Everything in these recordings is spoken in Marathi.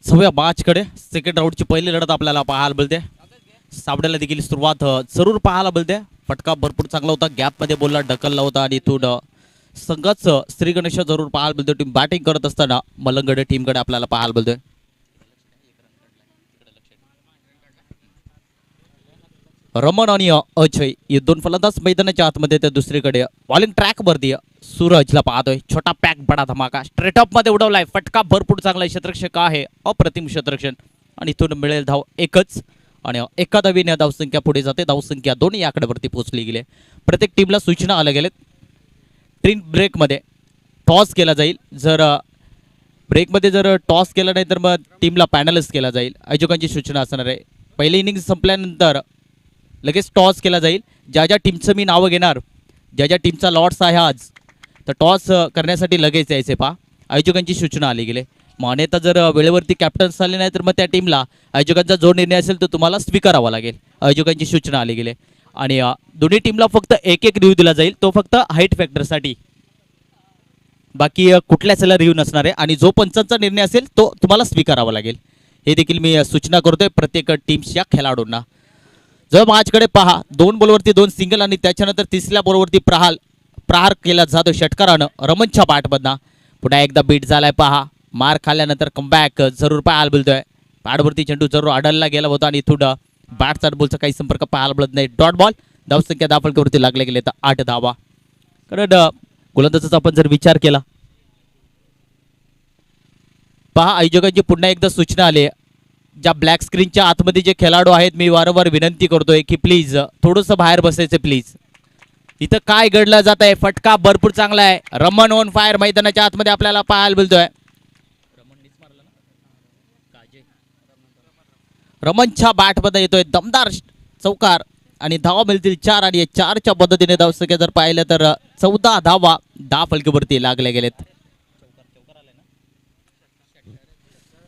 सव्या मॅचकडे सेकंड राऊंडची पहिली लढत आपल्याला पाहायला मिळते. साबड्याला देखील सुरुवात जरूर पाहायला मिळते. फटका भरपूर चांगला होता, गॅपमध्ये बोलला ढकलला होता आणि इथून संघाच श्री गणेश जरूर पाहायला मिळतो. टीम बॅटिंग करत असताना मलंगडे टीमकडे आपल्याला पाहायला मिळतोय. रमण आणि अजय हे दोन फलंदाज मैदानाच्या आतमध्ये, तर दुसरीकडे बॉलिंग ट्रॅक वरती सूरजला पाहतोय. छोटा पॅक बडा धमाका स्ट्रेट अप मध्ये उडवलाय. फटका भरपूर चांगला क्षेत्ररक्षक आहे, अप्रतिम क्षेत्ररक्षण आणि इथून मिळेल धाव एकच आणि एका धावीने धावसंख्या पुढे जाते. धावसंख्या 2 या आकड्यावरती पोहोचली गेली. प्रत्येक टीमला सूचना आल्या गेलेत. ट्रीन ब्रेकमध्ये टॉस केला जाईल. जर ब्रेकमध्ये जर टॉस केला नाही तर मग टीमला पॅनलच केला जाईल. आयोजकांची सूचना असणार आहे. पहिली इनिंग संपल्यानंतर लगेच टॉस केला जाईल. ज्या ज्या टीमचं मी नावं घेणार, ज्या ज्या टीमचा लॉट्स आहे आज, तर टॉस करण्यासाठी लगेच यायचे. पहा, आयोजकांची सूचना आली गेली. मग अन्यथा जर वेळेवरती कॅप्टन्स आले नाही तर मग त्या टीमला आयोजकांचा जो निर्णय असेल तो तुम्हाला स्वीकारावा लागेल. आयोजकांची सूचना आली गेली आणि दोन्ही टीमला फक्त एक एक रिव्ह्यू दिला जाईल, तो फक्त हाईट फॅक्टरसाठी. बाकी कुठल्याच रिव्ह्यू नसणार आहे आणि जो पंचांचा निर्णय असेल तो तुम्हाला स्वीकारावा लागेल. हे देखील मी सूचना करतोय प्रत्येक टीम्सच्या खेळाडूंना. जर मॅचकडे पहा, 2 बॉलवरती 2 सिंगल आणि त्याच्यानंतर तिसऱ्या बॉलवरती प्रहार केला जातो षटकारानं रमणच्या बॅटमधनं. पुन्हा एकदा बीट झालाय. पहा, मार खाल्ल्यानंतर कमबॅक जरूर पाहायला मिळतोय. पॅडवरती चेंडू जरूर आडलला गेला होता आणि थोडं बॅटचा बॉलचा काही संपर्क पाहायला मिळत नाही. Dot ball. धावसंख्या दाफलकीवरती लागले गेले तर 8 धावा. कारण गोलंदाजाचा आपण जर विचार केला, पहा आयोजकांची पुन्हा एकदा सूचना आली. ज्या ब्लॅक स्क्रीनच्या आतमध्ये जे खेळाडू आहेत, मी वारंवार विनंती करतोय की प्लीज थोडंसं बाहेर बसायचं प्लीज. इथं काय घडलं जात आहे. फटका भरपूर चांगला आहे. रमण ऑन फायर मैदानाच्या आतमध्ये आपल्याला पाहायला मिळतोय. रमणच्या बॅटमध्ये येतोय दमदार चौकार आणि धावा मिळतील 4 आणि 4च्या पद्धतीने धावसंख्या जर पाहिलं तर 14 धावा फलकीवरती लागल्या गेलेत.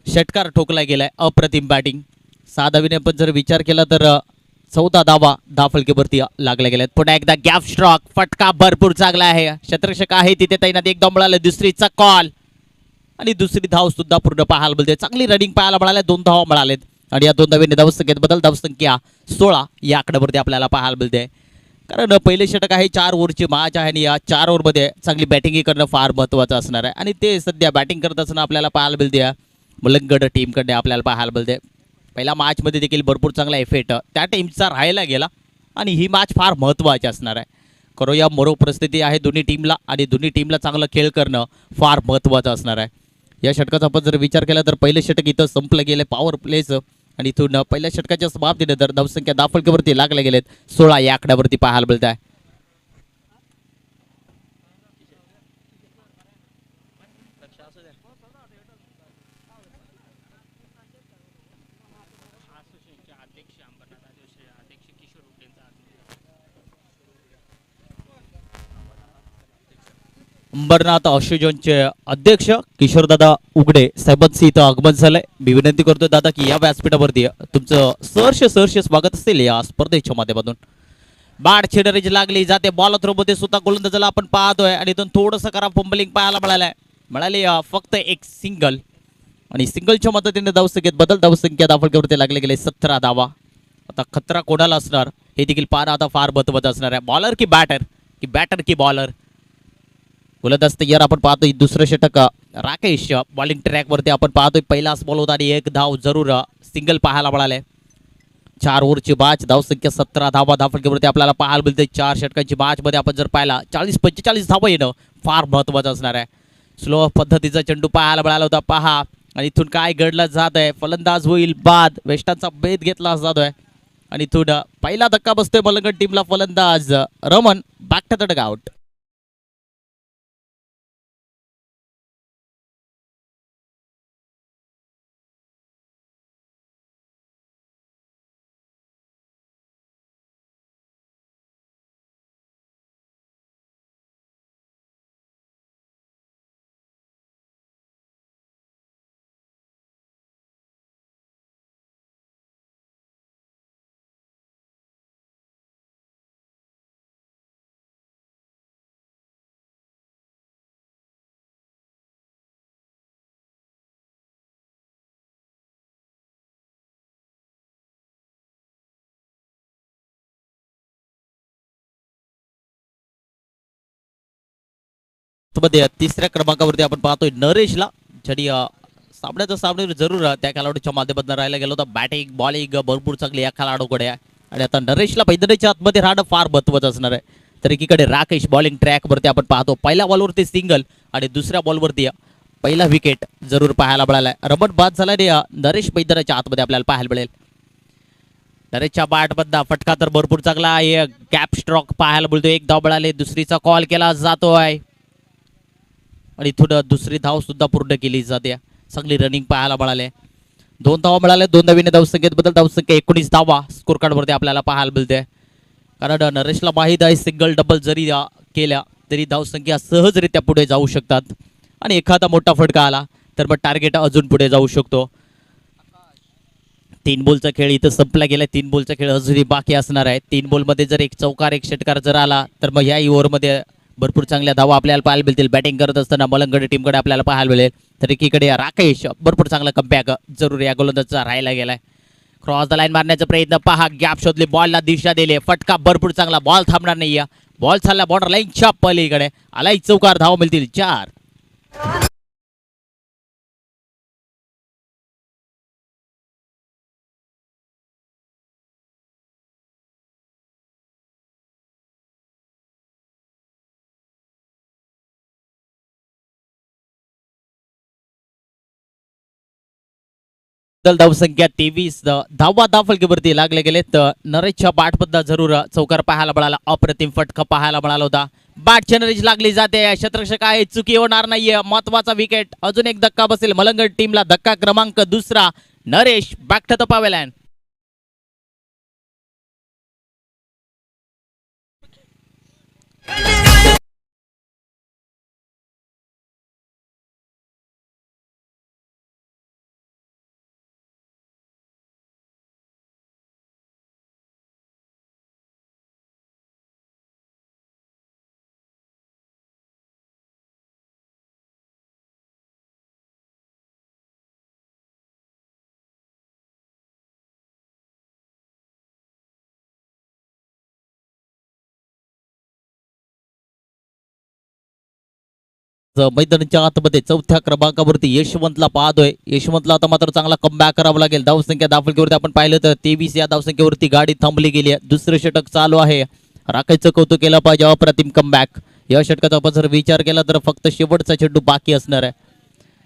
षटकार ठोकला गेलाय. अप्रतिम बॅटिंग. 6 धावीने आपण जर विचार केला तर 14 धावा फलकीवरती लागल्या गेल्यात. पुन्हा एकदा गॅप स्ट्रॉक. फटका भरपूर चांगला आहे. क्षेत्ररक्षक आहे तिथे तैनात. एकदम मिळालं. दुसरीचा कॉल आणि दुसरी धाव सुद्धा पूर्ण पाहायला मिळते. चांगली रनिंग पाहायला मिळाल्या. 2 धावा मिळालेत आणि या 2 धावीने धावसंख्येत बदल. धावसंख्या 16 या आकड्यावरती आपल्याला पाहायला मिळते. कारण पहिले षटक आहे, 4 ओव्हरची मॅच आहे आणि या 4 ओव्हरमध्ये चांगली बॅटिंग करणं फार महत्त्वाचं असणार आहे आणि ते सध्या बॅटिंग करत असताना आपल्याला पाहायला मिळते. मुलंगड टीमकडे आपल्याला पाहायला मिळते. पहिल्या मॅचमध्ये देखील भरपूर चांगला इफेक्ट त्या टीमचा राहायला गेला आणि ही मॅच फार महत्त्वाची असणार आहे. करूया मोरो परिस्थिती आहे दोन्ही टीमला आणि दोन्ही टीमला चांगलं खेळ करणं फार महत्त्वाचं असणार आहे. या षटकाचा आपण जर विचार केला तर पहिलं षटक इथं संपलं गेलं पॉवर प्लेचं आणि इथून पहिल्या षटकाच्या समाप्तीने तर धावसंख्या दाफलकीवरती लागले गेलेत. 16 या आकड्यावरती पाहायला मिळत आहे. अंबरनाथ असोसिएशनचे अध्यक्ष किशोरदादा उघडे साहेबांचं इथं आगमन झालंय. मी विनंती करतो दादा की या व्यासपीठावरती तुमचं सहर्ष स्वागत असेल या स्पर्धेच्या माध्यमातून. बॅट छेडरीच लागली जाते. बॉल थ्रोमध्ये सुद्धा गोलंदाजाला आपण पाहतोय आणि इथून थोडंसं करा फंबलिंग पाहायला मिळाली फक्त एक सिंगल आणि सिंगलच्या मदतीने धावसंख्येत बदल. धावसंख्या दाफलकीवरती लागले गेले 17 धावा. आता खतरा कोणाला असणार हे देखील पाहणं आता फार महत्त्वाचं असणार आहे. बॉलर की बॅटर की बॉलर. गोलंदाज तयार आपण पाहतोय. दुसरं षटक राकेश बॉलिंग ट्रॅकवरती आपण पाहतोय. पहिलाच बॉल होता आणि एक धाव जरूर सिंगल पाहायला मिळाले. 4 ओव्हरची मॅच. धावसंख्या 17 धावा धावफलकीवरती आपल्याला पाहायला मिळते. 4 षटकांची मॅचमध्ये आपण जर पाहिला 40-45 धावा येणं फार महत्त्वाचं असणार आहे. स्लो पद्धतीचा चेंडू पाहायला मिळाला होता. पहा आणि इथून काय घडलं जात आहे. फलंदाज होईल बाद. वेस्टांचा बेत घेतला जातोय आणि इथून पहिला धक्का बसतोय मलंगड टीमला. फलंदाज Raman back to the dugout. मध्ये तिसऱ्या क्रमांकावरती आपण पाहतोय नरेशला, ज्यांनी सामन्याचा सामने जरूर त्या खेळाडूच्या माध्यमातून राहायला गेलो होता. बॅटिंग बॉलिंग भरपूर चांगली या खेळाडूकडे आहे आणि आता नरेशला मैदानाच्या आतमध्ये राहणं फार महत्वाचं असणार आहे. तर एकीकडे राकेश बॉलिंग ट्रॅकवरती आपण पाहतो, पहिल्या बॉलवरती सिंगल आणि दुसऱ्या बॉलवरती पहिला विकेट जरूर पाहायला मिळालाय. रमण बाद झाला आणि नरेश मैदानाच्या आतमध्ये आपल्याला पाहायला मिळेल. नरेशच्या बॅटमधला फटका तर भरपूर चांगला आहे. गॅप स्ट्रोक पाहायला मिळतो. एक धाव मिळाले, दुसरीचा कॉल केला जातोय आणि इथून दुसरी धाव सुद्धा पूर्ण केली जाते. चांगली रनिंग पाहायला मिळाले. दोन धावा मिळाले, दोन नवीन धावसंख्येत बदल, धावसंख्या 19 धावा स्कोर कार्ड वरती आपल्याला पाहायला मिळते. कारण नरेशला माहीत आहे सिंगल डबल जरी केल्या तरी धावसंख्या सहजरित्या पुढे जाऊ शकतात आणि एखादा मोठा फटका आला तर मग टार्गेट अजून पुढे जाऊ शकतो. 3 बॉलचा खेळ इथं संपला गेला. 3 बॉलचा खेळ अजूनही बाकी असणार आहे. 3 बॉलमध्ये जर एक चौकार एक षटकार जर आला तर मग या ओव्हरमध्ये भरपूर चांगल्या धावा आपल्याला पाहायला मिळतील. बॅटिंग करत असताना मलंगड टीमकडे आपल्याला पाहायला मिळेल. तर एकीकडे राकेश भरपूर चांगला कमबॅक जरूर या गोलंदाजचा राहायला गेलाय. क्रॉस द लाईन मारण्याचा प्रयत्न पहा, गॅप शोधली, बॉलला दिशा दिली, फटका भरपूर चांगला, बॉल थांबणार नाही. बॉल चालला बॉर्डर लाईनच्या पलीकडे, आलाय चौकार, धावा मिळतील 4. धावसंख्या 23, 10वा धाव फलकीवरती लागले गेले. तर नरेशच्या बॅटबद्दल जरूर चौकार पाहायला मिळाला. अप्रतिम फटका पाहायला मिळाला होता. बॅटच्या नरेश लागली जाते, शतरक्षक आहे, चुकी होणार नाहीये, महत्वाचा विकेट. अजून एक धक्का बसेल मलंगड टीमला, धक्का क्रमांक 2. Naresh back to the pavilion. मैदानाच्या आतमध्ये चौथ्या क्रमांकावरती यशवंतला पाहतोय. यशवंतला आता मात्र चांगला कमबॅक करावा लागेल. धावसंख्या धावफलकीवरती आपण पाहिलं तर 23 या धावसंख्येवरती गाडी थांबली गेली आहे. दुसरं षटक चालू आहे. राखायचं कौतुक केलं पाहिजे, अप्रतिम कमबॅक. या षटकाचा आपण जर विचार केला तर फक्त शेवटचा चेंडू बाकी असणार आहे.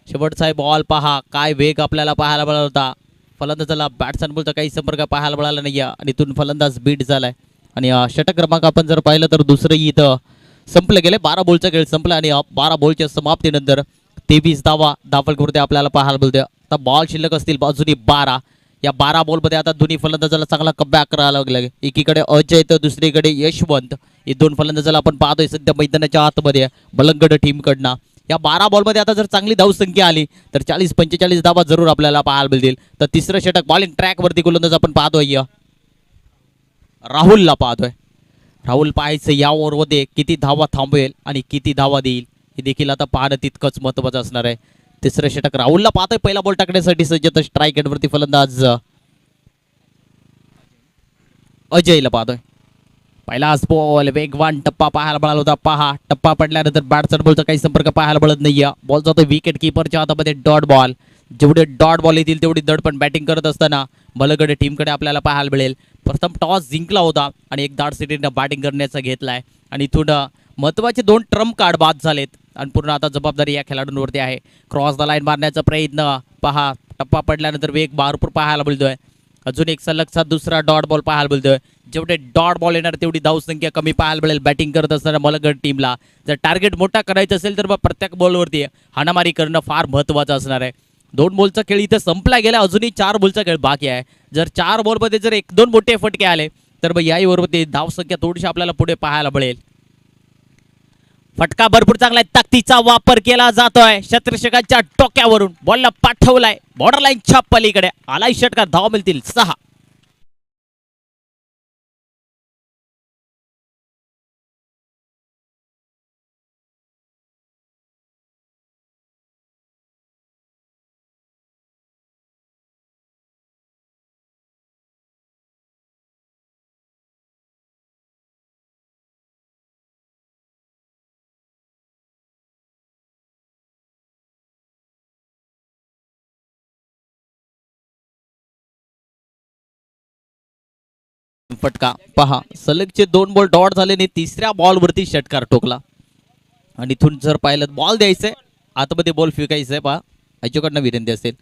शेवटचा बॉल पहा, काय वेग आपल्याला पाहायला मिळाला होता. फलंदाजाला बॅट्समॅन बोलता काही संपर्क पाहायला मिळाला नाही आणि इथून फलंदाज बीट झालाय. आणि षटक क्रमांक आपण जर पाहिलं तर दुसरंही इथं संपलं गेले. 12 बॉलचा खेळ संपला आणि 12 बॉलच्या समाप्तीनंतर 23 धावा धावफलकीवरती आपल्याला पाहायला मिळते. आता बॉल शिल्लक असतील अजूनही 12. या 12 बॉलमध्ये आता दोन्ही फलंदाजाला चांगला कमबॅक करायला लागला. एकीकडे अजय तर दुसरीकडे यशवंत. हे दोन फलंदाजाला आपण पाहतोय सध्या मैदानाच्या आतमध्ये बलंगड टीमकडनं. या 12 बॉलमध्ये आता जर चांगली धावसंख्या आली तर 40-45 धावा जरूर आपल्याला पाहायला मिळतील. तर तिसरं षटक बॉलिंग ट्रॅकवरती गोलंदाज आपण पाहतोय, राहुलला पाहतोय. राहुल पाहायचं या ओव्हरमध्ये किती धावा थांबवेल आणि किती धावा देईल हे देखील आता पाहणं तितकंच महत्वाचं असणार आहे. तिसरं षटक राहुलला पाहतोय, पहिला बॉल टाकण्यासाठी सज्ज. तर स्ट्राईक एंडवरती फलंदाज अजयला पाहतोय. पहिलाच बॉल, वेगवान टप्पा पाहायला मिळाला होता. पहा, टप्पा पडल्यानंतर बॅट्समन बॉलचा काही संपर्क पाहायला मिळत नाहीये. बॉल जातो विकेट किपरच्या हातामध्ये, डॉट बॉल. जेवढे डॉट बॉल येतील तेवढी दडपण बॅटिंग करत असताना मलगडे टीमकडे आपल्याला पाहायला मिळेल. प्रथम टॉस जिंकला होता आणि एक दाट सिटीनं बॅटिंग करण्याचा घेतलाय आणि इथून महत्वाचे 2 ट्रम्प कार्ड बाद झालेत आणि पूर्ण आता जबाबदारी या खेळाडूंवरती आहे. क्रॉस द लाईन मारण्याचा प्रयत्न पहा, टप्पा पडल्यानंतर वेग भरपूर पाहायला मिळतोय. अजून एक सलगचा दुसरा डॉट बॉल पाहायला मिळतोय. जेवढे डॉट बॉल येणार तेवढी धावसंख्या कमी पाहायला मिळेल बॅटिंग करत असताना मलगड टीमला. जर टार्गेट मोठा करायचं असेल तर मग प्रत्येक बॉलवरती हाणामारी करणं फार महत्वाचं असणार आहे. 2 बॉलचा खेळ इथं संपला गेला, अजूनही 4 बॉलचा खेळ बाकी आहे. जर 4 बॉलमध्ये जर 1-2 मोठे फटके आले तर मग याही वरती धावसंख्या थोडीशी आपल्याला पुढे पाहायला मिळेल. फटका भरपूर चांगला आहे, ताकदीचा वापर केला जातोय. शतरक्षकांच्या डोक्यावरून बॉलला पाठवलाय बॉर्डर लाईनच्या पलीकडे, आलाय षटकार, धावा मिळतील 6. फटका पहा, सलगचे 2 बॉल डॉट झाले आणि तिसऱ्या बॉलवरती षटकार ठोकला. आणि इथून जर पाहिलं बॉल द्यायचंय, आतमध्ये बॉल फेकायचंय. पहा याच्याकडनं विनंती असेल.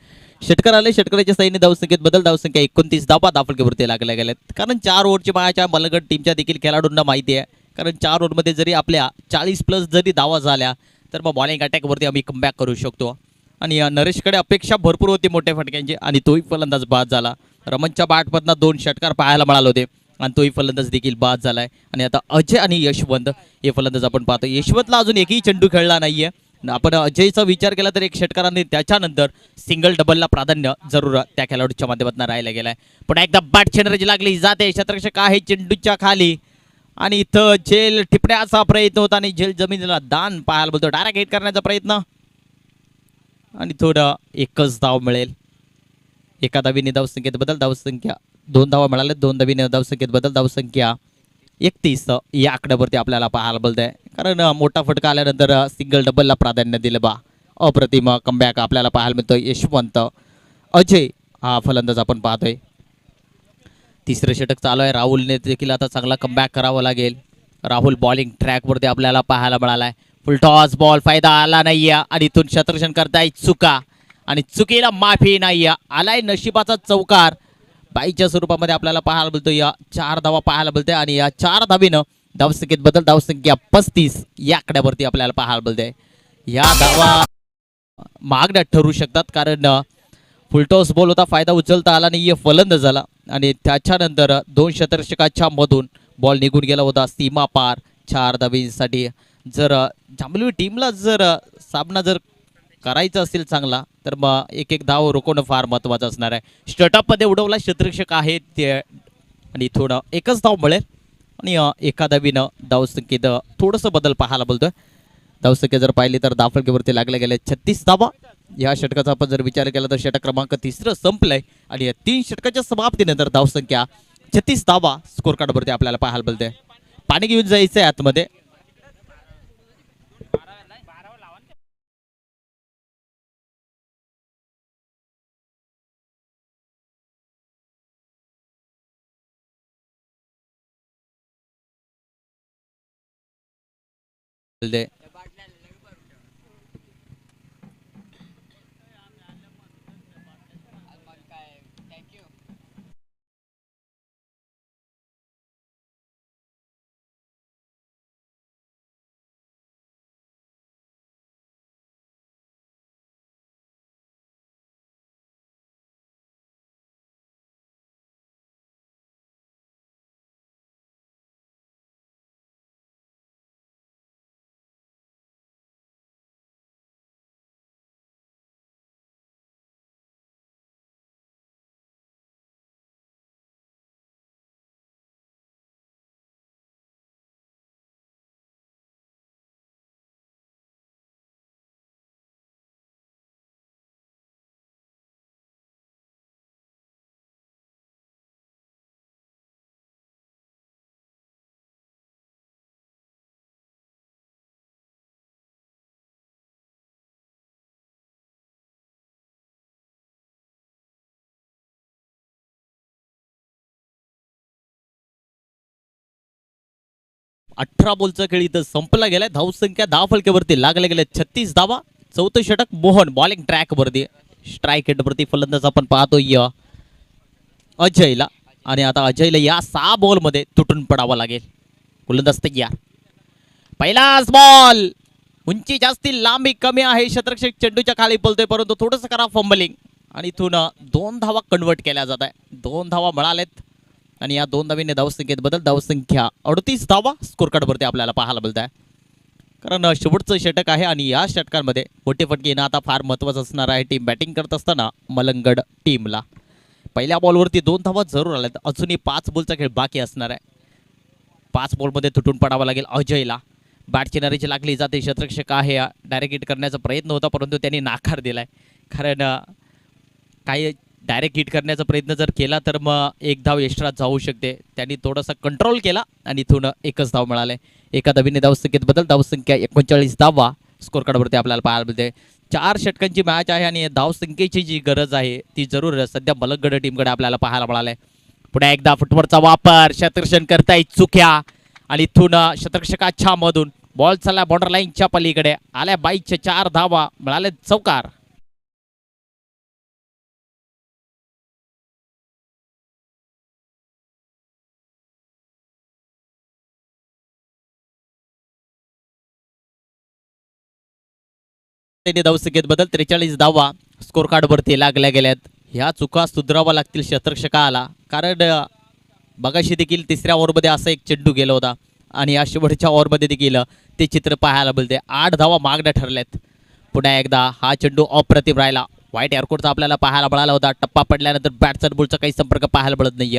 षटकार आले, षटकाराच्या साईने धावसंख्येत बदल. धावसंख्या 29 धावा धावफलकीवरती लागल्या गेल्यात. कारण 4 ओव्हरची मायाच्या मलगड टीमच्या देखील खेळाडूंना माहिती आहे. कारण 4 ओव्हरमध्ये जरी आपल्या 40+ जरी धावा झाल्या तर मग बॉलिंग अटॅकवरती आम्ही कमबॅक करू शकतो. आणि नरेशकडे अपेक्षा भरपूर होती मोठ्या फटक्यांची आणि तोही फलंदाज बाद झाला. रमणच्या बॅटमधनं 2 षटकार पाहायला मिळाले होते आणि तोही फलंदाज देखील बाद झालाय. आणि आता अजय आणि यशवंत हे फलंदाज आपण पाहतो. यशवंतला अजून एकही चेंडू खेळला नाहीये. आपण अजयचा विचार केला तर एक षटकाराने त्याच्यानंतर सिंगल डबलला प्राधान्य जरूर त्या खेळाडूच्या माध्यमातून राहिला गेलाय. पण एकदा बॅट क्षेत्ररक्षक लागली जाते. क्षेत्ररक्षक आहे चेंडूच्या खाली आणि इथं झेल टिपण्याचा प्रयत्न होता आणि झेल जमिनीला दान पाहायला बोलतो. डायरेक्ट हिट करण्याचा प्रयत्न आणि थोडं एकच धाव मिळेल. एका धावीने धावसंख्येत बदल. धावसंख्या 2 धावा मिळाल्या. 2 धावीने धावसंख्येत बदल. धावसंख्या 31 या आकड्यावरती आपल्याला पाहायला बोलत आहे. कारण मोठा फटका आल्यानंतर सिंगल डबलला प्राधान्य दिलं. बा अप्रतिम कमबॅक आपल्याला पाहायला मिळतोय. यशवंत अजय हा फलंदाज आपण पाहतोय. तिसरं षटक चालू आहे. राहुलने देखील आता चांगला कमबॅक करावा लागेल. राहुल बॉलिंग ट्रॅकवरती आपल्याला पाहायला मिळालाय. फुल टॉस बॉल, फायदा आला नाहीये आणि इथून क्षेत्ररक्षण करताय चुका आणि चुकीला माफी नाहीये. आलाय नशिबाचा चौकार बाईच्या स्वरूपामध्ये आपल्याला पाहायला मिळतोय. या 4 धावा पाहायला मिळतोय आणि या 4 धावीनं धावसंख्येत बदल. धावसंख्या 35 या आकड्यावरती आपल्याला पाहायला मिळतंय. या धावा मागण्या ठरू शकतात कारण फुलटॉस बॉल होता, फायदा उचलता आला नाही फलंदाज झाला आणि त्याच्यानंतर 2 क्षेत्ररक्षकाच्या मधून बॉल निघून गेला होता सीमा पार 4 धावींसाठी. जर जांभळी टीमला जर सामना जर करायचा असेल चांगला तर मग एक धाव रोखणं फार महत्त्वाचं असणार आहे. स्टटअपमध्ये उडवला क्षेत्ररक्षक आहे ते आणि थोडं एकच धाव मिळेल आणि एका धावीनं धावसंख्येत थोडंसं बदल पाहायला बोलतोय. धावसंख्या जर पाहिली तर धावफलकीवरती लागले गेले 36 धावा. या षटकाचा आपण जर विचार केला तर षटक क्रमांक 3 संपलंय आणि 3 षटकाच्या समाप्तीनंतर धावसंख्या 36 धावा स्कोर कार्डवरती आपल्याला पाहायला बोलतोय. पाणी घेऊन जायचंय आतमध्ये. दे 18 बॉलचा खेळ इथं संपला गेलाय. धावसंख्या धावफलकीवरती लागले गेले 36 धावा. 4थं षटक मोहन बॉलिंग ट्रॅक वरती. स्ट्राईक वरती फलंदाज आपण पाहतोय अजयला आणि आता अजयला या 6 बॉलमध्ये तुटून पडावा लागेल. फलंदाज तयार. पहिलाच बॉल उंची जास्ती लांबी कमी आहे. क्षेत्ररक्षक चेंडूच्या खाली पळतोय परंतु थोडंसं करा फंबलिंग आणि इथून 2 धावा कन्वर्ट केल्या जात आहे. 2 धावा मिळालेत आणि या 2 धावीने धावसंख्येत बदल. धावसंख्या 38 धावा स्कोर कार्डवरती आपल्याला पाहायला मिळत आहे. कारण शेवटचं षटक आहे आणि या षटकांमध्ये मोठे फटके येणं आता फार महत्त्वाचं असणार आहे टीम बॅटिंग करत असताना मलंगड टीमला. पहिल्या बॉलवरती 2 धावा जरूर आल्यात. अजूनही 5 बॉलचा खेळ बाकी असणार आहे. 5 बॉलमध्ये तुटून पडावं लागेल अजयला. बॅट किनारीची लागली जाते. क्षेत्ररक्षक आहे डायरेक्ट हिट करण्याचा प्रयत्न होता परंतु त्यांनी नाकार दिलाय. कारण काही डायरेक्ट हिट करण्याचा प्रयत्न जर केला तर मग 1 धाव एक्स्ट्रा जाऊ शकते. त्यांनी थोडासा कंट्रोल केला आणि इथून एकच धाव मिळाले. एका धावीने धावसंख्येत बदल. धावसंख्या 39 धावा स्कोर कार्डवरती आपल्याला पाहायला मिळते. 4 षटकांची मॅच आहे आणि धावसंख्येची जी गरज आहे ती जरूर सध्या मलंगड टीमकडे आपल्याला पाहायला मिळाले. पुन्हा एकदा फुटबॉलचा वापर, क्षेत्ररक्षण करताय चुक्या आणि इथून क्षेत्ररक्षकाच्या मधून बॉल चालला बॉर्डर लाईनच्या पलीकडे आल्या 22 4 धावा मिळाले चौकार. धावसंख्येत बदल 43 धावा स्कोर कार्ड वरती लागल्या गेल्यात. ह्या चुका सुधारावा लागतील क्षेत्ररक्षकाला, कारण बघाशी देखील तिसऱ्या ओव्हरमध्ये असा एक चेंडू गेला होता आणि या शेवटच्या ओव्हरमध्ये देखील ते चित्र पाहायला मिळते. 8 धावा मागण्या ठरल्यात. पुन्हा एकदा हा चेंडू अप्रतिम राहिला. वाईट एअरकोडचा आपल्याला पाहायला मिळाला होता. टप्पा पडल्यानंतर बॅटचा बॉलचा काही संपर्क पाहायला मिळत नाही.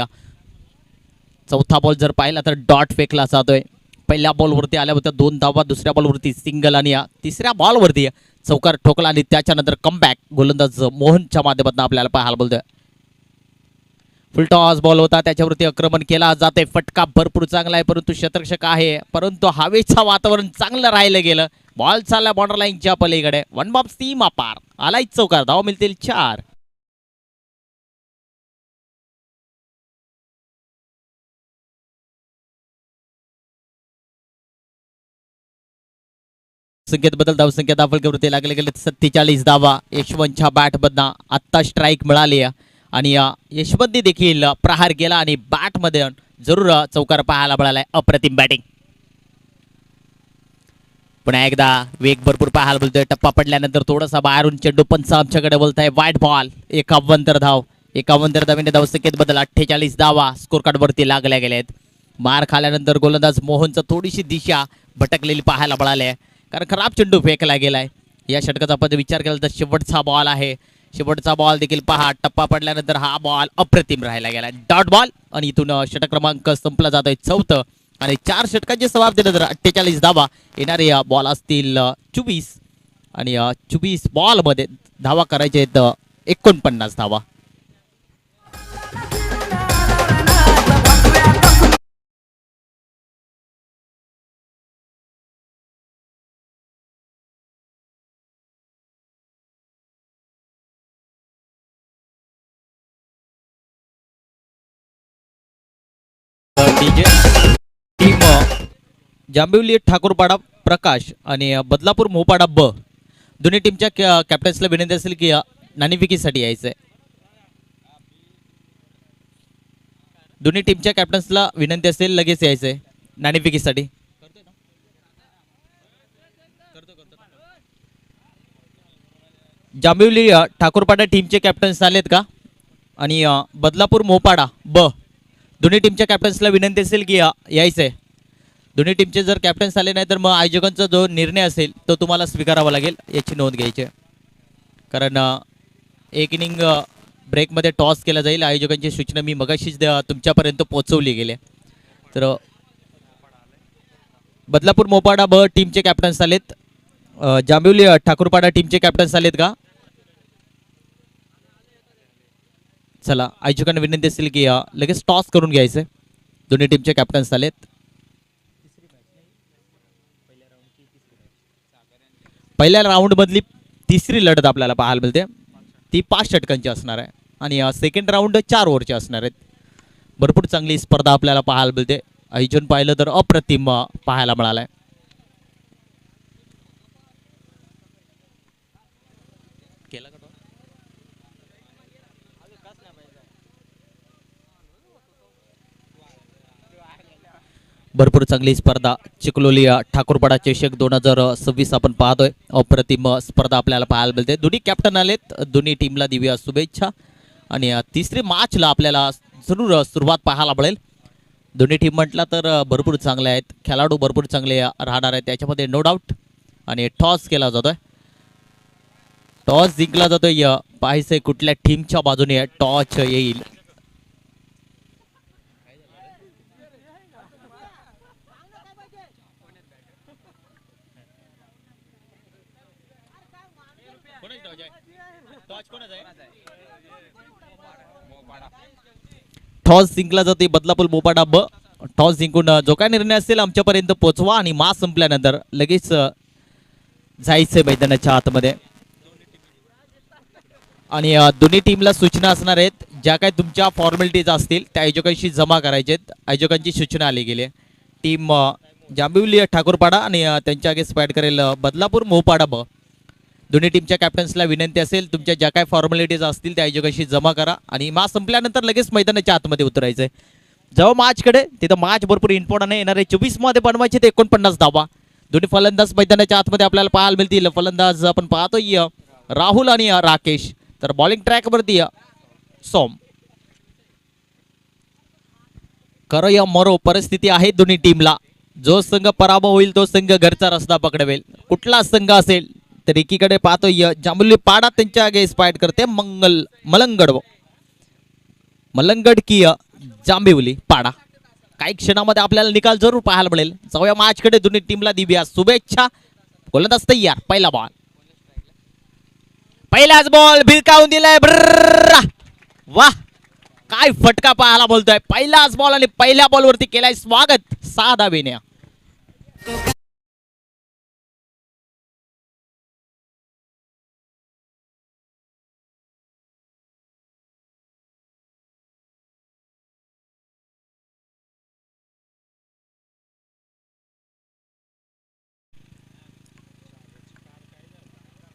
चौथा बॉल जर पाहिला तर डॉट फेकला जातोय. पहिल्या बॉलवरती आल्या होत्या 2 धावा, दुसऱ्या बॉलवरती सिंगल आणि तिसऱ्या बॉलवरती चौकार ठोकला आणि त्याच्यानंतर कमबॅक गोलंदाज मोहनच्या माध्यमातून आपल्याला पाहायला बोलतोय. फुल टॉस बॉल होता, त्याच्यावरती आक्रमण केला जाते. फटका भरपूर चांगला आहे, परंतु क्षेत्ररक्षक आहे, परंतु हवेचं वातावरण चांगलं राहिलं गेलं. बॉल चालला बॉर्डर लाईनच्या पलीकडे. वन बॉब सीमा पार आलाय चौकार. धावा मिळतील 4. संख्येत बदल धावसंख्या दाफलकेवरती लागले गेले 47 धावा. यशवंतच्या बॅटमधनं आत्ता स्ट्राईक मिळाली आणि यशवंतने देखील प्रहार केला आणि बॅटमध्ये जरूर चौकार पाहायला मिळालाय. अप्रतिम बॅटिंग. पुन्हा एकदा वेग भरपूर पाहायला बोलतोय. टप्पा पडल्यानंतर थोडासा बाहेरून चेंडू पंच आमच्याकडे बोलताय. वाईट बॉल. 51 धाव. 51 धावेने धावसंख्येत बदल 48 धावा स्कोर कार्ड वरती लागल्या गेलेत. मार खाल्यानंतर गोलंदाज मोहनचं थोडीशी दिशा भटकलेली पाहायला मिळाली, कारण खराब चेंडू फेकला गेलाय. या षटकाचा आपण विचार केला तर शेवटचा बॉल आहे. शेवटचा बॉल देखील पहा. टप्पा पडल्यानंतर हा बॉल अप्रतिम राहायला गेला. डॉट बॉल आणि इथून षटक क्रमांक संपला जातोय 4थं आणि 4 षटकांचे समाप्तीनंतर 48 धावा. येणारे बॉल असतील 24 आणि 24 बॉलमध्ये धावा करायचे आहेत 49 धावा. टीम जांभिवली ठाकूरपाडा प्रकाश आणि बदलापूर मोपाडा ब दोन्ही टीमच्या कॅप्टन्सला विनंती असेल की नाणेफेकीसाठी यायचंय. दोन्ही टीमच्या कॅप्टन्सला विनंती असेल लगेच यायचंय नाणेफेकीसाठी. जांभिवली ठाकूरपाडा टीमचे कॅप्टन्स आलेत का? आणि बदलापूर मोपाडा ब दोन्ही टीमच्या कॅप्टन्सला विनंती असेल की यायचंय. दोन्ही टीमचे जर कॅप्टन्स आले नाही तर मग आयोजकांचा जो निर्णय असेल तो तुम्हाला स्वीकारावा लागेल, याची नोंद घ्यायची. कारण एक इनिंग ब्रेकमध्ये टॉस केला जाईल. आयोजकांची सूचना मी मगाशीच तुमच्यापर्यंत पोहोचवली गेली. तर बदलापूर मोपाडा ब टीमचे कॅप्टन्स आलेत. जांभिवली ठाकूरपाडा टीमचे कॅप्टन्स आलेत का? चला, आयोजकांना विनंती असेल की लगेच टॉस करून घ्यायचं. दोन्ही टीमचे कॅप्टन्स आलेत. पहिल्या राऊंडमधली तिसरी लढत आपल्याला पाहायला मिळते. ती 5 षटकांची असणार आहे आणि सेकंड राऊंड 4 ओव्हरचे असणार आहेत. भरपूर चांगली स्पर्धा आपल्याला पाहायला मिळते. आयोजन पाहिलं तर अप्रतिम पाहायला मिळालंय. भरपूर चांगली स्पर्धा चिखलोली ठाकूरपाडा चषक 2026 आपण पाहतोय. अप्रतिम स्पर्धा आपल्याला पाहायला मिळते. दोन्ही कॅप्टन आलेत. दोन्ही टीमला दिव्या शुभेच्छा आणि तिसरी मॅचला आपल्याला जरूर सुरुवात पाहायला मिळेल. दोन्ही टीम म्हटला तर भरपूर चांगले आहेत. खेळाडू भरपूर चांगले राहणार आहेत त्याच्यामध्ये नो डाऊट. आणि टॉस केला जातोय. टॉस जिंकला जातोय. पाहायचंय कुठल्या टीमच्या बाजूने टॉस येईल. टॉस जिंकला जाते बदलापूर मोपाडा ब. टॉस जिंकून जो काय निर्णय असेल आमच्यापर्यंत पोहोचवा आणि मॅच संपल्यानंतर लगेच जायचंय मैदानाच्या आतमध्ये. आणि दोन्ही टीमला सूचना असणार आहेत. ज्या काही तुमच्या फॉर्मॅलिटीज असतील त्या आयोजकांशी जमा करायचेत. आयोजकांची सूचना आली गेली. टीम जांभिवली ठाकूरपाडा आणि त्यांच्या अगेन्स्ट फाईट करेल बदलापूर मोहपाडा ब. दोन्ही टीमच्या कॅप्टन्सला विनंती असेल तुमच्या ज्या काही फॉर्मॅलिटीज असतील त्या आयोजकांशी जमा करा आणि मॅच संपल्यानंतर लगेच मैदानाच्या आतमध्ये उतरायचं आहे. जेव्हा मॅचकडे तिथं मॅच भरपूर इम्पॉर्टंट आहे. येणारे 24 मध्ये बनवायचे ते 49 धावा. दोन्ही फलंदाज मैदानाच्या आतमध्ये आपल्याला पाहायला मिळतील. फलंदाज आपण पाहतोय राहुल आणि राकेश. तर बॉलिंग ट्रॅकवरती सोम. करो या मरो परिस्थिती आहे दोन्ही टीमला. जो संघ पराभव होईल तो संघ घरचा रस्ता पकडवेल. कुठला संघ असेल तर एकीकडे पाहतोय जांभुली पाडा त्यांच्या अगेन्स्ट फाईट करते मलंगड की जांभिवली पाडा. काही क्षणामध्ये आपल्याला निकाल जरूर पाहायला मिळेल. जाऊया मॅचकडे. दोन्ही टीमला दिव्या शुभेच्छा. गोलंदाज तयार. पहिला बॉल. पहिलाच बॉल भिरकावून दिलाय. वाह काय फटका पाहायला बोलतोय. पहिलाच बॉल आणि पहिल्या बॉलवरती केलाय स्वागत 6 धावेने.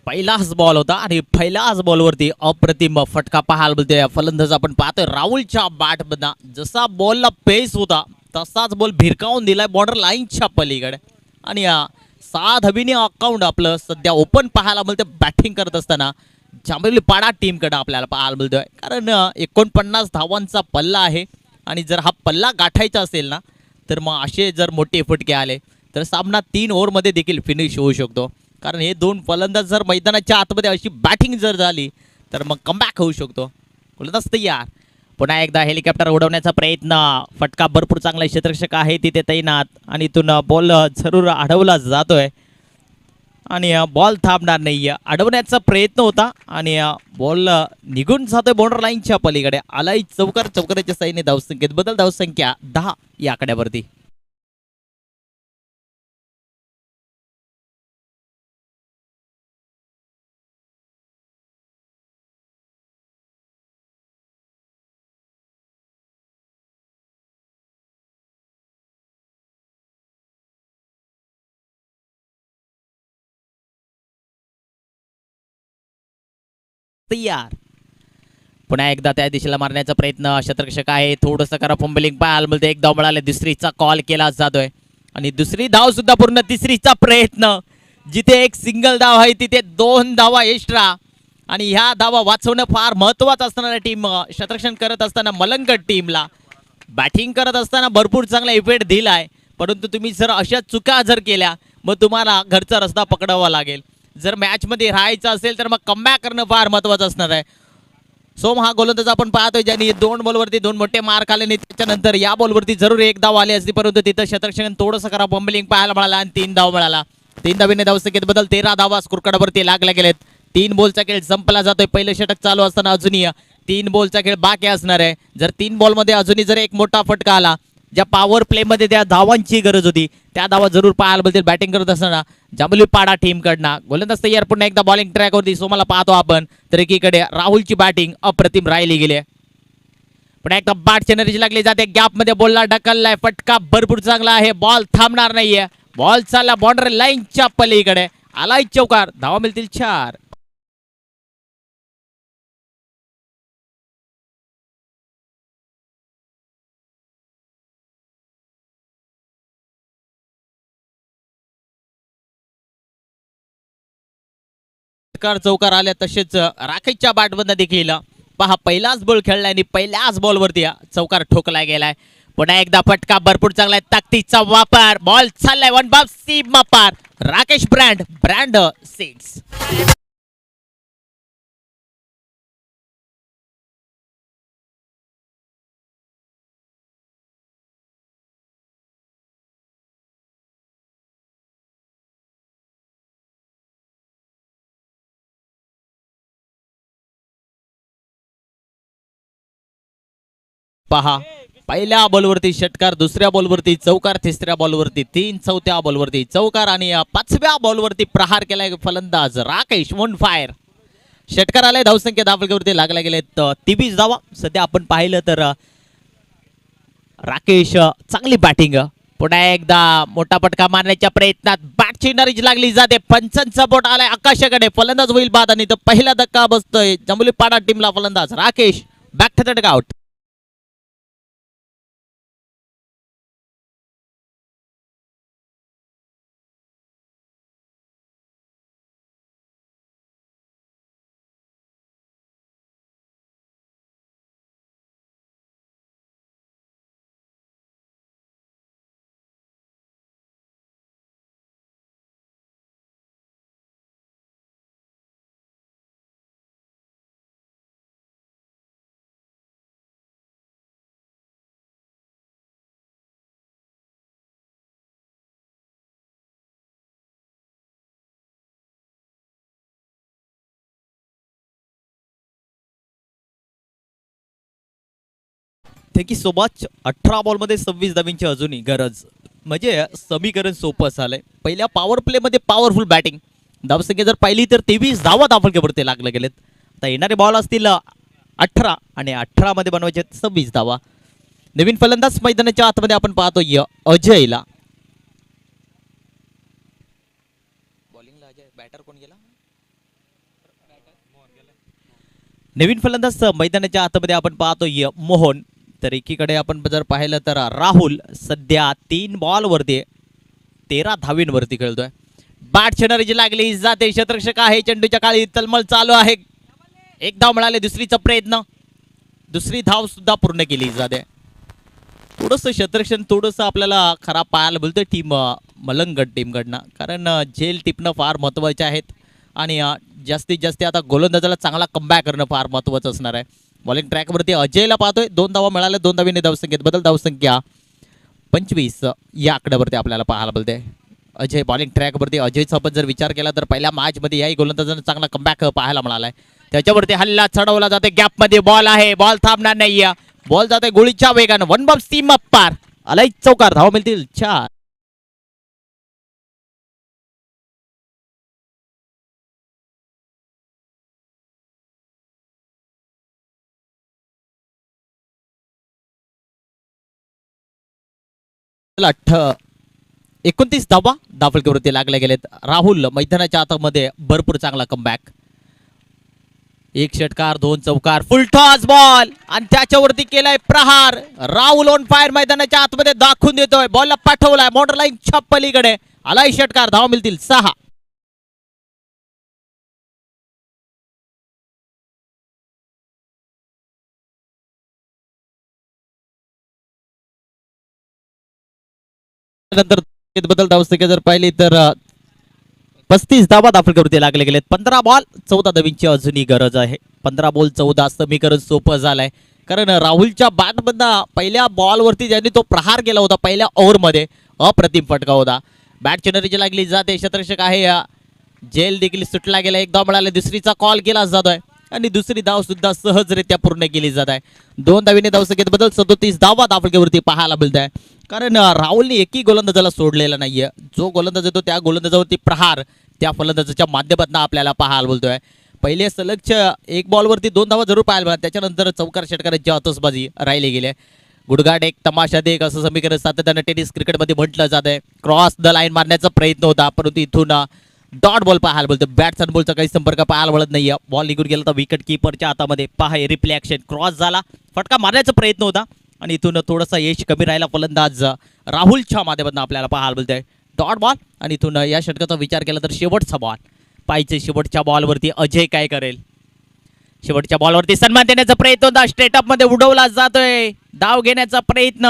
पहिलाच बॉल होता आणि पहिल्याच बॉलवरती अप्रतिम फटका पाहायला मिळतोय. फलंदाज आपण पाहतोय राहुलच्या बॅटमधला जसा बॉलला पेस होता तसाच बॉल भिरकावून दिलाय बॉर्डर लाईनच्या पलीकडे आणि 6 धावीने अकाउंट आपलं सध्या ओपन पाहायला मिळतं. बॅटिंग करत असताना जांभिवली पाडा टीमकडे आपल्याला पाहायला मिळतोय. कारण 49 धावांचा पल्ला आहे आणि जर हा पल्ला गाठायचा असेल ना तर मग असे जर मोठे फटके आले तर सामना 3 ओव्हरमध्ये देखील फिनिश होऊ शकतो. कारण हे दोन फलंदाज जर मैदानाच्या आतमध्ये अशी बॅटिंग जर झाली तर मग कमबॅक होऊ शकतो. फलंदाज तयार. पुन्हा एकदा हेलिकॉप्टर उडवण्याचा प्रयत्न. फटका भरपूर चांगला क्षेत्ररक्षक आहे तिथे तैनात आणि इथून बॉल जरूर अडवला जातोय आणि बॉल थांबणार नाही. अडवण्याचा प्रयत्न होता आणि बॉल निघून जातोय बॉर्डर लाईनच्या पलीकडे. आलाय चौकार. चौकाराच्या साईने धावसंख्येत बदल. धावसंख्या 10 या आकड्यावरती. तयार. पुन्हा एकदा त्या दिशेला मारण्याचा प्रयत्न. क्षेत्ररक्षक आहे थोडंसं करा फंबलिंग पाहायला मिळते. एक धाव मिळाले. दुसरीचा कॉल केला जातोय आणि दुसरी धाव सुद्धा पूर्ण. तिसरीचा प्रयत्न. जिथे एक सिंगल धाव आहे तिथे 2 धावा एक्स्ट्रा आणि ह्या धावा वाचवणं फार महत्त्वाचं असणाऱ्या टीम क्षेत्ररक्षण करत असताना मलंगड टीमला बॅटिंग करत असताना भरपूर चांगला इफेक्ट दिलाय. परंतु तुम्ही जर अशा चुका जर केल्या मग तुम्हाला घरचा रस्ता पकडावा लागेल. जर मॅचमध्ये राहायचं असेल तर मग कमबॅक करणं फार महत्त्वाचं असणार आहे. सोम हा गोलंदाज आपण पाहतोय ज्यांनी 2 बॉलवरती 2 मोठे मार खाल्ले आणि त्याच्यानंतर या बॉलवरती जरूर 1 धाव आली असती परंतु तिथं क्षेत्ररक्षण थोडंसं करा बॉम्बलिंग पाहायला मिळाला आणि 3 धाव मिळाला. 3 धावीने धावसंख्येत बदल. 13 धावा स्कोरकार्डवरती लागल्या गेलेत. 3 बॉलचा खेळ संपला जातोय. पहिलं षटक चालू असताना अजूनही 3 बॉलचा खेळ बाकी असणार आहे. जर 3 बॉलमध्ये अजूनही जर एक मोठा फटका आला ज्या पॉवर प्लेमध्ये त्या धावांची गरज होती त्या धावा जरूर पाहायला मिळतील बॅटिंग करत असताना जांभुली पाडा टीमकडनं. गोलंदाज तयार. पुन्हा एकदा बॉलिंग ट्रॅकवरती सोमाला पाहतो आपण तर एकीकडे राहुलची बॅटिंग अप्रतिम राहिली गेली. पुन्हा एकदा बॅटची एनर्जी लागली जाते. गॅपमध्ये बॉलला ढकललाय. फटका भरपूर चांगला आहे. बॉल थांबणार नाहीये. बॉल चालला बॉर्डर लाईनच्या पलीकडे. आलाय चौकार. धावा मिळतील 4. चौकार आल्या तसेच राकेशच्या बॅटमधनं देखील पहा पहिलाच बॉल खेळलाय आणि पहिल्याच बॉलवरती चौकार ठोकला गेलाय. पुन्हा एकदा फटका भरपूर चांगला आहे. ताकदीचा वापर. बॉल चाललाय 1 बाब सीमा पार. Rakesh brand seeds. पहा पहिल्या बॉलवरती षटकार. दुसऱ्या बॉलवरती चौकार. तिसऱ्या बॉलवरती 3. चौथ्या बॉलवरती चौकार आणि 5व्या बॉलवरती प्रहार केलाय फलंदाज राकेश. 1 फायर. षटकार आलाय, धावसंख्या धावफलकावरती लागल्या गेलेत 23 धावा. सध्या आपण पाहिलं तर राकेश चांगली बॅटिंग, पुन्हा एकदा मोठा पटका मारण्याच्या प्रयत्नात बॅटची नरीज लागली जाते. पंचांचा बोट आलाय आकाशाकडे, फलंदाज होईल बाद आणि तो पहिला धक्का बसतोय जंबुली पाडा टीमला. फलंदाज Rakesh back to the dugout. Thank you so much. 18 बॉलमध्ये 26 धावांची अजूनही गरज, म्हणजे समीकरण सोपं झालंय. पहिल्या पॉवर प्ले मध्ये पॉवरफुल बॅटिंग, धावसंख्या जर पाहिली तर 23 धावा धावफलकावरती लागले गेलेत. आता येणारे बॉल असतील 18 आणि 18 मध्ये बनवायचे 26 धावा. नवीन फलंदाज मैदानाच्या आतमध्ये आपण पाहतोय अजयला. बॉलिंगला अजय, बॅटर कोण गेला? नवीन फलंदाज मैदानाच्या आतमध्ये आपण पाहतोय मोहन. तर एकीकडे आपण जर पाहिलं तर राहुल सध्या 3 बॉलवरती 13 धावींवरती खेळतोय. बॅट छेडण्याची लागली जाते, क्षेत्ररक्षक आहे, चेंडूच्या काळी तलमल चालू आहे. एक धाव मिळाले, दुसरीचा प्रयत्न, दुसरी धाव सुद्धा पूर्ण केली जाते. थोडस क्षेत्ररक्षण थोडंसं आपल्याला खराब पाहायला बोलतोय टीम मलंगड टीमकडनं, कारण झेल टिपणं फार महत्वाचे आहेत आणि जास्तीत जास्त आता गोलंदाजाला चांगला कमबॅक करणं फार महत्वाचं असणार आहे. बॉलिंग ट्रॅकवरती अजयला पाहतोय, 2 धावा मिळाल्या, 2 धावीने धावसंख्येत बदल, धावसंख्या 25 या आकड्यावरती आपल्याला पाहायला बोलते. अजय बॉलिंग ट्रॅकवरती, अजयचा आपण जर विचार केला तर पहिल्या मॅचमध्ये याही गोलंदाजानं चांगला कमबॅक पाहायला मिळालाय. त्याच्यावरती हल्ला चढवला जाते, गॅपमध्ये बॉल आहे, बॉल थांबणार नाही, बॉल जाते गोळीच्या वेगानं, वन बॉल सीम अप पार, आलाय चौकार, धाव मिळतील 4. अठ्ठ 29 धावा धावफलकावरती लागल्या गेलेत. राहुल मैदानाच्या आतमध्ये भरपूर चांगला कमबॅक, 1 षटकार 2 चौकार, फुल टॉस बॉल आणि त्याच्यावरती केलाय प्रहार. राहुल ऑन फायर मैदानाच्या आतमध्ये दाखवून देतोय, बॉलला पाठवलाय बॉर्डर लाईन छाप पलीकडे, आलाय षटकार, धाव मिळतील 6. नंतर बदल धावसंख्या जर पाहिली तर 35 धावा धावफलकावरती लागले गेलेत. 15 बॉल 14 धावींची अजूनही गरज आहे. 15 बॉल 14 समीकरण सोपं झालंय, कारण राहुलच्या बॅटमधनं पहिल्या बॉलवरती ज्यांनी तो प्रहार केला होता पहिल्या ओव्हरमध्ये, अप्रतिम फटका होता. बॅट चिनरीची लागली जाते, क्षेत्ररक्षक आहे, जेल देखील सुटला गेला, एक धाव मिळाले, दुसरीचा कॉल केला जातोय आणि दुसरी धाव सुद्धा सहजरित्या पूर्ण केली जात आहे. 2 धावीने धावसंख्येत बदल, 37 धावा धावफलकावरती पाहायला मिळत आहे, कारण राहुलने एकही गोलंदाजाला सोडलेला नाहीये. जो गोलंदाज येतो त्या गोलंदाजावरती प्रहार त्या फलंदाजाच्या माध्यमातून आपल्याला पाहायला बोलतोय. पहिले सलगच्या 1 बॉलवरती 2 धावा जरूर पाहायला मिळाल्या, त्याच्यानंतर चौकार षटकारांची आतषबाजी राहिली गेली. गुडघाट एक तमाशा देख असं समीकरण सातत्याने टेनिस क्रिकेटमध्ये म्हटलं जात आहे. क्रॉस द लाईन मारण्याचा प्रयत्न होता, परंतु इथून डॉट बॉल पाहायला बोलतो. बॅट्स आणि बॉलचा काही संपर्क पाहायला मिळत नाहीये. बॉल निघून गेला तर विकेट किपरच्या हातामध्ये. पहा रिप्ले ॲक्शन, क्रॉस झाला, फटका मारण्याचा प्रयत्न होता आणि इथून थोडासा यश कमी राहिला फलंदाज राहुलच्या माध्यमातून आपल्याला पाहायला बोलतोय. डॉट बॉल आणि इथून या षटकाचा विचार केला तर शेवटचा बॉल पाहिजे. शेवटच्या बॉलवरती अजय काय करेल? शेवटच्या बॉलवरती सन्मान देण्याचा प्रयत्न होता, स्ट्रेटअप मध्ये उडवला जातोय, धाव घेण्याचा प्रयत्न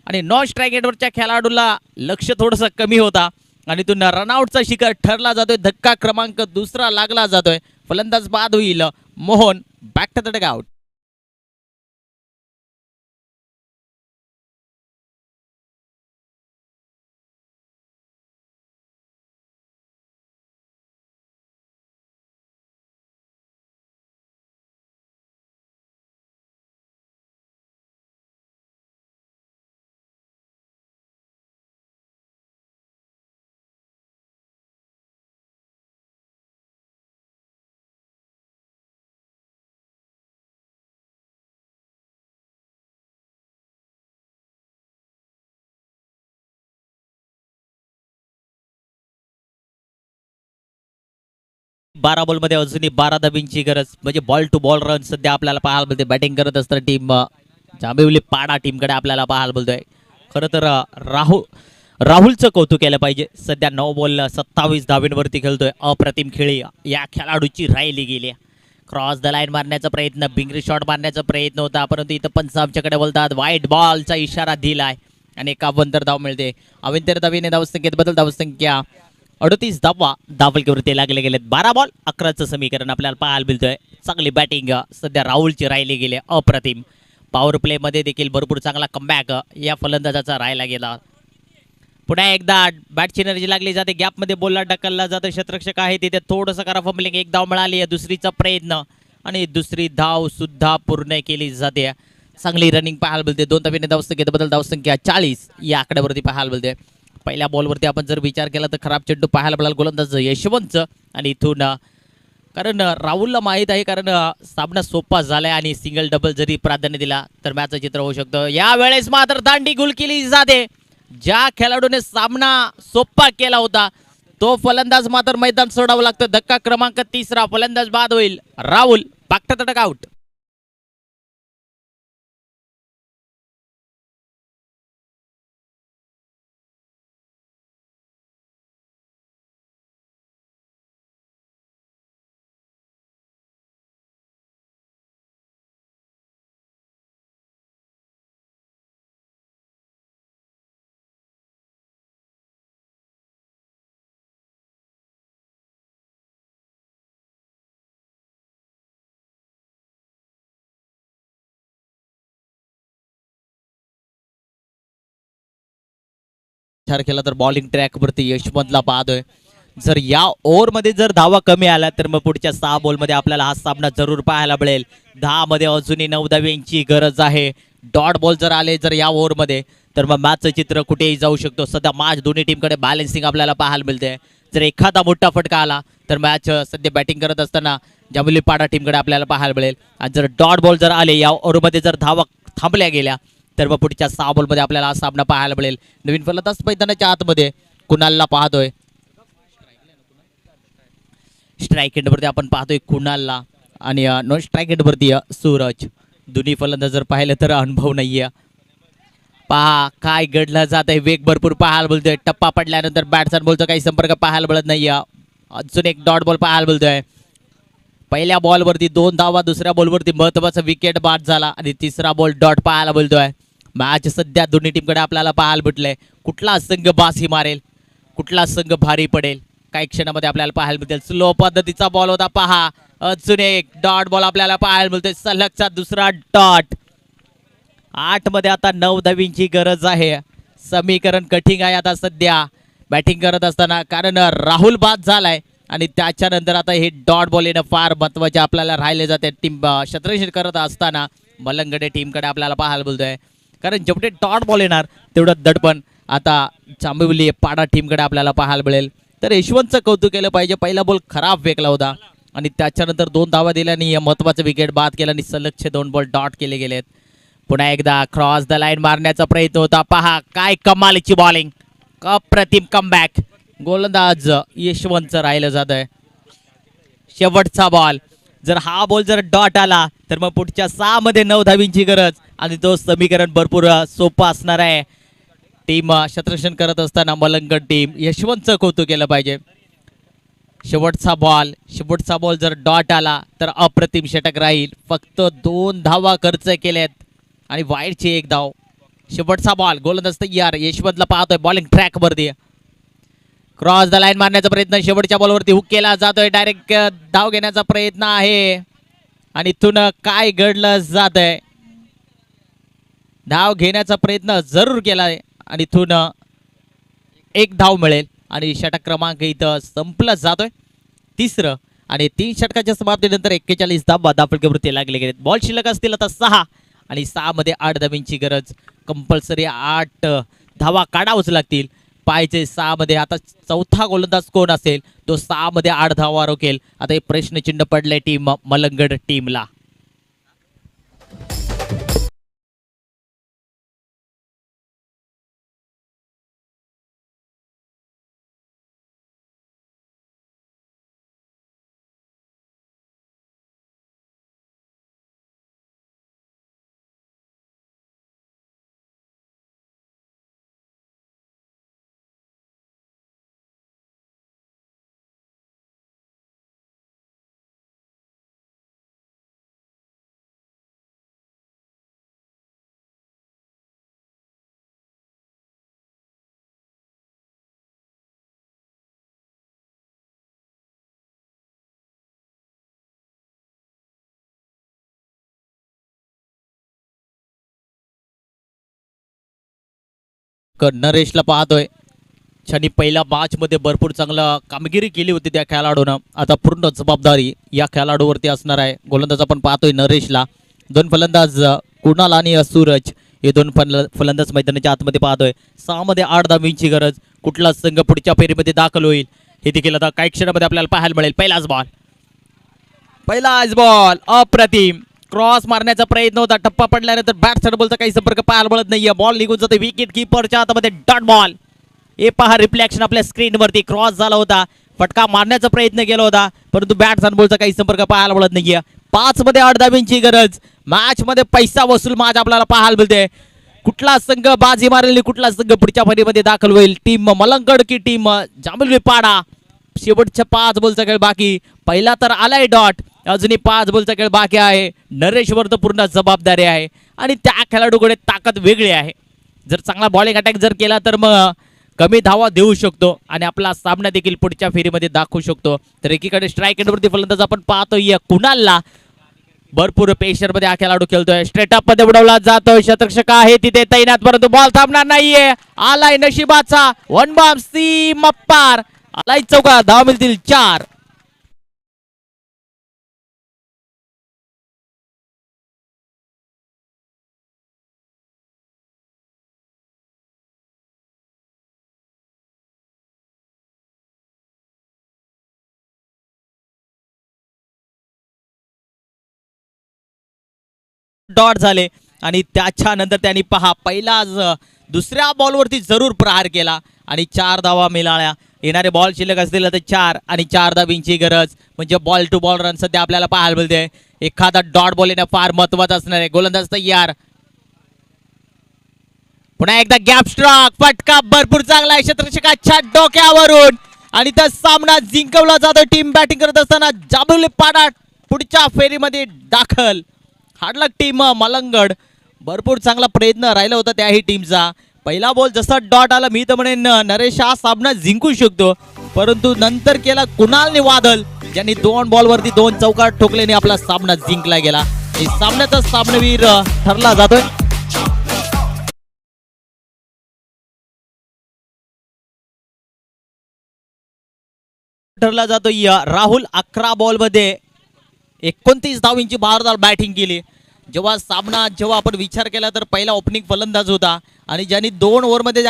आणि नॉन स्ट्राईक एंडवरच्या खेळाडूला लक्ष थोडंसं कमी होता आणि इथून रनआउटचा शिकार ठरला जातोय. धक्का क्रमांक 2 लागला जातोय, फलंदाज बाद होईल. Mohan back to the dugout. 12 बॉलमध्ये अजूनही 12 धाबींची गरज, म्हणजे बॉल टू बॉल रन सध्या आपल्याला पाहायला मिळते. बॅटिंग करत असताना टीम जांभिवली पाडा टीमकडे आपल्याला पाहायला मिळतोय. खरं तर राहुलचं कौतुक केलं पाहिजे. सध्या 9 बॉल 27 धाबींवरती खेळतोय. अप्रतिम खेळी या खेळाडूची राहिली गेली. क्रॉस द लाईन मारण्याचा प्रयत्न, बिंगरी शॉट मारण्याचा प्रयत्न होता, परंतु इथं पंच आमच्याकडे बोलतात व्हाईट बॉलचा इशारा दिलाय आणि 51 धाव मिळते. अविंतर धावीने धावसंख्येत बदल, धावसंख्या 38 धावा धावफलकीवरती लागले गेलेत. 12 बॉल 11चं समीकरण आपल्याला पाहायला मिळतंय. चांगली बॅटिंग सध्या राहुलची राहिली गेली, अप्रतिम. पॉवर प्ले मध्ये देखील भरपूर चांगला कमबॅक या फलंदाजाचा राहिला गेला. पुन्हा एकदा बॅटची एनर्जी लागली जाते, गॅपमध्ये बोलला ढकलला जातं. क्षेत्ररक्षक आहे तिथे थोडंसं करा फंबलिंग. एक धाव मिळाली, दुसरीचा प्रयत्न आणि दुसरी धाव सुद्धा पूर्ण केली जाते. चांगली रनिंग पाहायला मिळते. 2 धावेने धावसंख्येत बदल, धावसंख्या 40 या आकड्यावरती पाहायला मिळते. पहिल्या बॉलवरती आपण जर विचार केला तर खराब चेंडू पाहायला मिळाला गोलंदाज यशवंतचं, आणि इथून कारण राहुलला माहीत आहे, कारण सामना सोपा झालाय आणि सिंगल डबल जरी प्राधान्य दिला तर मॅचचं चित्र होऊ शकतं. यावेळेस मात्र दांडी गुल केली जाते. ज्या खेळाडूने सामना सोपा केला होता तो फलंदाज मात्र मैदान सोडावं लागतं. धक्का क्रमांक 3, फलंदाज बाद होईल. राहुल पाकटा तडक आउट. विचार केला तर बॉलिंग ट्रॅकवरती यशवंतला पाहतोय. जर या ओव्हरमध्ये जर धावा कमी आल्या तर मग पुढच्या 6 बॉलमध्ये आपल्याला हा सामना जरूर पाहायला मिळेल. 10 मध्ये अजूनही 9 धाव्यांची गरज आहे. डॉट बॉल जर आले जर या ओव्हरमध्ये तर मग मॅचचं चित्र कुठेही जाऊ शकतो. सध्या मॅच दोन्ही टीमकडे बॅलन्सिंग आपल्याला पाहायला मिळते. जर एखादा मोठा फटका आला तर मॅच सध्या बॅटिंग करत असताना जांभुली पाडा टीमकडे आपल्याला पाहायला मिळेल. आणि जर डॉट बॉल जर आले या ओव्हरमध्ये जर धावा थांबल्या गेल्या तर मग पुढच्या 6 बॉलमध्ये आपल्याला हा सामना पाहायला मिळेल. नवीन फलंदाज मैदानाच्या आतमध्ये कुणालला पाहतोय. स्ट्राईक एंडवरती आपण पाहतोय कुणालला आणि नॉन स्ट्राईक एंडवरती सूरज. दोन्ही फलंदाज जर पाहिलं तर अनुभव नाहीये. पहा काय घडलं जात आहे. वेग भरपूर पाहायला बोलतोय. टप्पा पडल्यानंतर बॅट्समॅन बोलतो काही संपर्क पाहायला मिळत नाही. अजून एक डॉट बॉल पाहायला बोलतोय. पहिल्या बॉलवरती 2 धावा, दुसऱ्या बॉलवरती महत्वाचा विकेट बाद झाला आणि तिसरा बॉल डॉट पाहायला बोलतोय. मॅच सध्या दोन्ही टीमकडे आपल्याला पाहायला भेटलंय. कुठला संघ बासी मारेल, कुठला संघ भारी पडेल काही क्षणामध्ये आपल्याला पाहायला मिळेल. स्लो पद्धतीचा बॉल होता पहा. अजून एक डॉट बॉल आपल्याला पाहायला मिळतोय. सलगचा दुसरा डॉट. 8 मध्ये आता 9 धावींची गरज आहे. समीकरण कठीण आहे आता सध्या बॅटिंग करत असताना, कारण राहुल बाद झालाय आणि त्याच्यानंतर आता हे डॉट बॉल येणं फार महत्वाचे आपल्याला राहिले जाते. टीम क्षेत्ररक्षण करत असताना मलंगडे टीमकडे आपल्याला पाहायला बोलतोय, कारण जेवढे डॉट बॉल येणार तेवढं दडपण आता जांभिवली पाडा टीमकडे आपल्याला पाहायला मिळेल. तर यशवंतचं कौतुक केलं पाहिजे. पहिला बॉल खराब फेकला होता आणि त्याच्यानंतर 2 धावा दिल्याने महत्वाचं विकेट बाद केला आणि सलगचे 2 बॉल डॉट केले गेलेत. पुन्हा एकदा क्रॉस द लाईन मारण्याचा प्रयत्न होता. पहा काय कमालीची बॉलिंग, अप्रतिम कमबॅक. गोलंदाज यशवंतचं राहिलं जात आहे. शेवटचा बॉल, जर हा बॉल जर डॉट आला तर मग पुढच्या 6 मध्ये 9 धावींची गरज आणि तो समीकरण भरपूर सोपं असणार आहे. टीम क्षेत्ररक्षण करत असताना मलंगड टीम यशवंतचं कौतुक केलं पाहिजे. शेवटचा बॉल जर डॉट आला तर अप्रतिम षटक राहील. फक्त 2 धावा खर्च केल्यात आणि वाईडची 1 धाव. शेवटचा बॉल, गोलंदाज तयार. यशवंतला पाहतोय बॉलिंग ट्रॅक वरती. क्रॉस द लाईन मारण्याचा प्रयत्न, शेवटच्या बॉलवरती हुक केला जातोय. डायरेक्ट धाव घेण्याचा प्रयत्न आहे आणि इथून काय घडलं जात आहे. धाव घेण्याचा प्रयत्न जरूर केलाय आणि इथून 1 धाव मिळेल आणि षटक क्रमांक इथं संपला जातोय. तिसरं आणि 3 षटकाच्या समाप्तीनंतर 41 धावा धावफलकीवरती लागले गेलेत. बॉल शिल्लक असतील आता 6 आणि 6 मध्ये 8 धावींची गरज. कंपल्सरी 8 धावा काढावच लागतील. पाहिजे 6 मध्ये. आता चौथा गोलंदाज कोण असेल तो 6 मध्ये 8 धावा रोखेल. आता हे प्रश्नचिन्ह पडले टीम मलंगड टीमला. नरेशला पाहतोय, ज्यांनी पहिल्या मॅच मध्ये भरपूर चांगलं कामगिरी केली होती त्या खेळाडूनं. आता पूर्ण जबाबदारी या खेळाडूवरती असणार आहे. गोलंदाज आपण पाहतोय नरेशला, दोन फलंदाज कुणाल आणि सूरज हे दोन फलंदाज मैदानाच्या आतमध्ये पाहतोय. 6 मध्ये 8 धावांची गरज. कुठला संघ पुढच्या फेरीमध्ये दाखल होईल हे देखील आता काही क्षणामध्ये आपल्याला पाहायला मिळेल. पहिलाच बॉल अप्रतिम क्रॉस मारण्याचा प्रयत्न होता, टप्पा पडल्यानंतर बॅट्समन बॉलचा काही संपर्क पाहायला मिळत नाहीये. बॉल निघून जाते विकेट किपरच्या हातामध्ये. Dot ball. हे पहा रिफ्लेक्शन आपल्या स्क्रीनवरती. क्रॉस झाला होता, फटका मारण्याचा प्रयत्न केला होता, परंतु बॅट्समन बॉलचा काही संपर्क पाहायला मिळत नाहीये. 5 मध्ये 8 धावांची गरज. मॅच मध्ये पैसा वसूल मॅच आपल्याला पाहायला मिळते. कुठला संघ बाजी मारेल, कुठला संघ पुढच्या फेरीमध्ये दाखल होईल. टीम मलंगड की टीम जांभुलपाडा. शेवटच्या 5 बॉलचा खेळ बाकी. पहिला तर आलाय डॉट, अजूनही 5 बॉलचा खेळ बाकी आहे. नरेशवर तर पूर्ण जबाबदारी आहे आणि त्या खेळाडूकडे ताकद वेगळी आहे. जर चांगला बॉलिंग अटॅक जर केला तर मग कमी धावा देऊ शकतो आणि आपला सामना देखील पुढच्या फेरीमध्ये दाखवू शकतो. तर एकीकडे स्ट्राईक एंडवरती फलंदाज आपण पाहतोय कुणालला. भरपूर प्रेशर मध्ये हा खेळाडू खेळतोय. स्ट्रेट अप मध्ये उडवला जातोय. शतरक्षक आहे तिथे तैनात, परंतु बॉल थांबणार नाहीये. आलाय नशिबाचा वन बॉम्ब सीम पार. आलाय चौका. धावा मिळतील 4. डॉट झाले आणि त्याच्या नंतर त्यांनी पहा पहिला दुसऱ्या बॉलवरती जरूर प्रहार केला आणि 4 धावा मिळाल्या. येणारे बॉल शिल्लक असतील तर 4 आणि 4 धावांची गरज. म्हणजे बॉल टू बॉल रन सध्या आपल्याला पाहायला मिळते. एखादा डॉट बॉल येणं फार महत्वाचं असणार आहे. गोलंदाज तयार. पुन्हा एकदा गॅप स्ट्रोक. फटका भरपूर चांगला आहे क्षेत्ररक्षकाच्या डोक्यावरून आणि त्या सामना जिंकवला जातो. टीम बॅटिंग करत असताना जांभुलपाडा पुढच्या फेरीमध्ये दाखल. हार्डलक टीम मलंगड. भरपूर चांगला प्रयत्न राहिला होता त्याही टीमचा. पहिला बॉल जसा डॉट आला मी तर म्हणेन नरेश हा सामना जिंकू शकतो, परंतु नंतर केला कुणालने वादल, ज्यांनी 2 बॉलवरती 2 चौकार ठोकल्याने आपला सामना जिंकला गेला. सामन्याचा सामनावीर ठरला जातोय. राहुल 11 बॉलमध्ये 29 धावांची बहारदार बॅटिंग केली. जेव्हा आपण विचार केला तर पहिला ओपनिंग फलंदाज होता आणि ज्यांनी 2 ओव्हरमध्ये